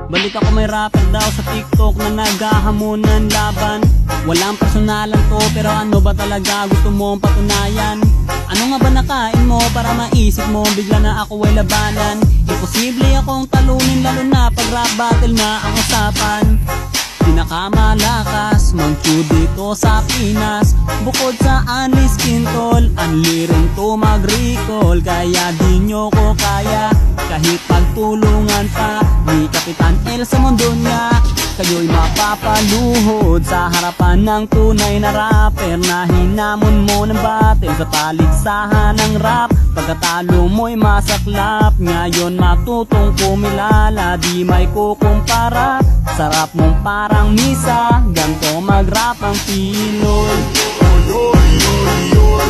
Balik ako may rapper daw sa TikTok na naghahamunan laban. Walang personalan to pero ano ba talaga gusto mong patunayan? Ano nga ba nakain mo para maisip mo bigla na ako ay labanan? Imposible akong talunin lalo na pag rap battle na ang usapan. Pinakamalakas mag-chew dito sa Pinas. Bukod sa Anis Quintol, anli rin to mag-recall. Kaya di nyo ko kaya kahit pagtulungan pa ni Kapitan El sa mundo niya. Kayo'y mapapaluhod sa harapan ng tunay na rapper na hinamon mo ng battle sa paligsahan ng rap. Pagkatalo mo'y masaklap, ngayon matutong kumilala, di may kukumpara. Sarap mong parang misa, ganto mag-rap ang Pinoy. Oy, oy, oy, oy,